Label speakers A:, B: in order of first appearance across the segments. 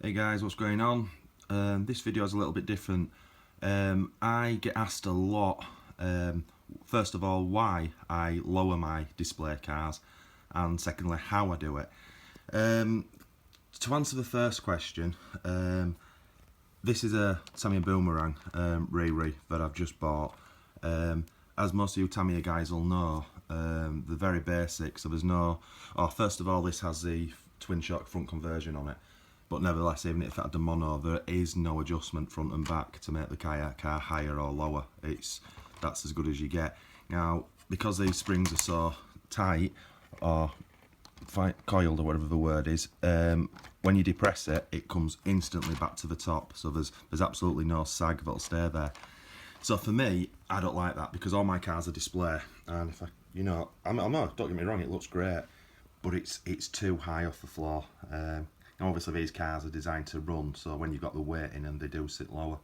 A: Hey guys, what's going on? This video is a little bit different. I get asked a lot, first of all, why I lower my display cars, and secondly, how I do it. To answer the first question, this is a Tamiya Boomerang Riri that I've just bought. As most of you Tamiya guys will know, the very basic, so there's no... first of all, this has the twin shock front conversion on it. But nevertheless, even if it had the mono, there is no adjustment front and back to make the car higher or lower. That's as good as you get. Now, because these springs are so tight, or coiled, or whatever the word is, when you depress it, it comes instantly back to the top. So there's absolutely no sag that'll stay there. So for me, I don't like that, because all my cars are display, and if I'm not, don't get me wrong, it looks great, but it's too high off the floor. Now obviously these cars are designed to run, so when you've got the weight in them, they do sit lower.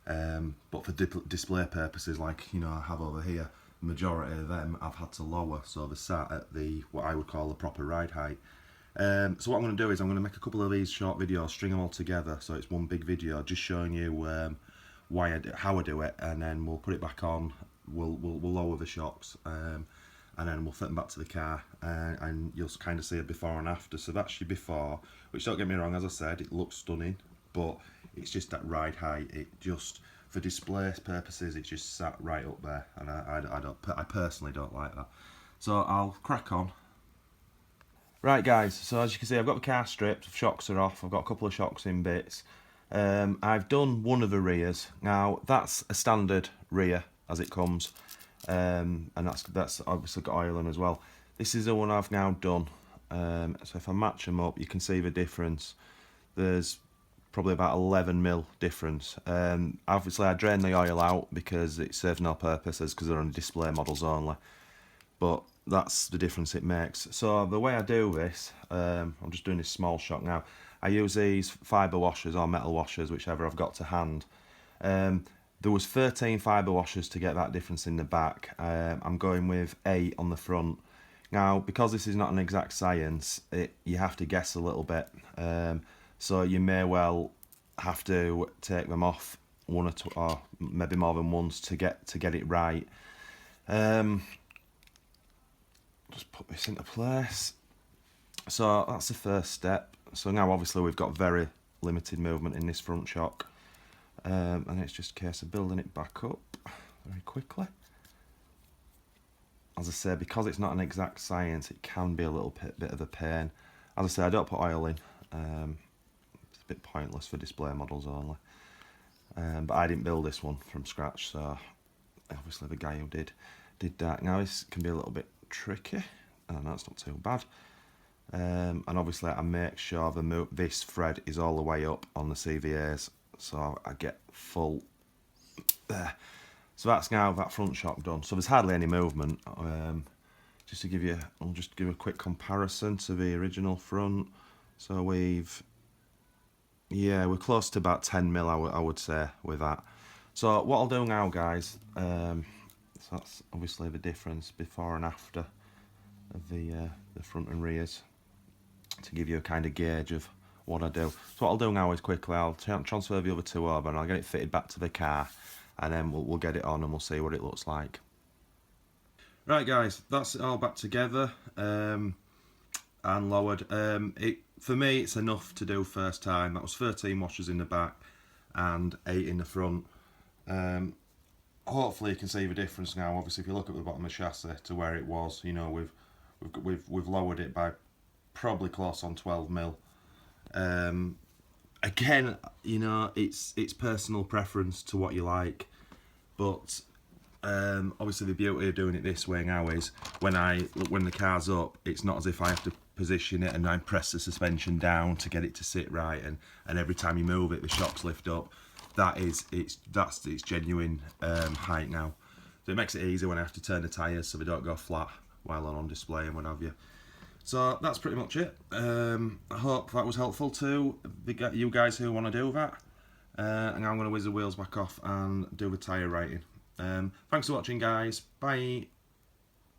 A: But for display purposes, like I have over here, the majority of them I've had to lower, so they're sat at what I would call the proper ride height. So what I'm going to do is I'm going to make a couple of these short videos, string them all together, so it's one big video, just showing you how I do it, and then we'll put it back on. We'll lower the shocks. And then we'll fit them back to the car, and you'll kind of see a before and after. So that's your before, which, don't get me wrong, as I said, it looks stunning, but it's just that ride height. It just, for display purposes, it's just sat right up there, and I personally don't like that. So I'll crack on. Right guys, so as you can see, I've got the car stripped, shocks are off, I've got a couple of shocks in bits. I've done one of the rears. Now that's a standard rear as it comes. And that's obviously got oil in as well. This is the one I've now done. So if I match them up, you can see the difference. There's probably about 11mm difference. Obviously I drain the oil out because it serves no purposes, because they're on display models only. But that's the difference it makes. So the way I do this, I'm just doing this small shock now. I use these fibre washers or metal washers, whichever I've got to hand. There was 13 fibre washers to get that difference in the back. I'm going with 8 on the front. Now, because this is not an exact science, you have to guess a little bit. So you may well have to take them off one or two, or maybe more than once to get it right. Just put this into place. So that's the first step. So now obviously we've got very limited movement in this front shock. And it's just a case of building it back up very quickly. As I say, because it's not an exact science, it can be a little bit of a pain. As I say, I don't put oil in. It's a bit pointless for display models only. But I didn't build this one from scratch, so obviously the guy who did that. Now this can be a little bit tricky. Oh, no, it's not too bad. And obviously I make sure this thread is all the way up on the CVAs, so I get full there. So that's now that front shock done. So there's hardly any movement. Just to give you, I'll just give a quick comparison to the original front. So we're close to about 10mm, I would say, with that. So what I'll do now, guys, so that's obviously the difference before and after of the front and rears, to give you a kind of gauge of what I do. So what I'll do now is quickly I'll transfer the other two over, and I'll get it fitted back to the car, and then we'll get it on and we'll see what it looks like. Right guys, that's it all back together and lowered. For me it's enough to do first time. That was 13 washers in the back and 8 in the front. Hopefully you can see the difference now. Obviously if you look at the bottom of the chassis to where it was, we've lowered it by probably close on 12mm. Again, it's personal preference to what you like, but obviously the beauty of doing it this way now is when the car's up, it's not as if I have to position it and I press the suspension down to get it to sit right, and every time you move it the shocks lift up. That's its genuine height now, so it makes it easier when I have to turn the tyres so they don't go flat while on display and what have you. So that's pretty much it. I hope that was helpful to you guys who want to do that. And I'm going to whiz the wheels back off and do the tyre rating. Thanks for watching guys, bye.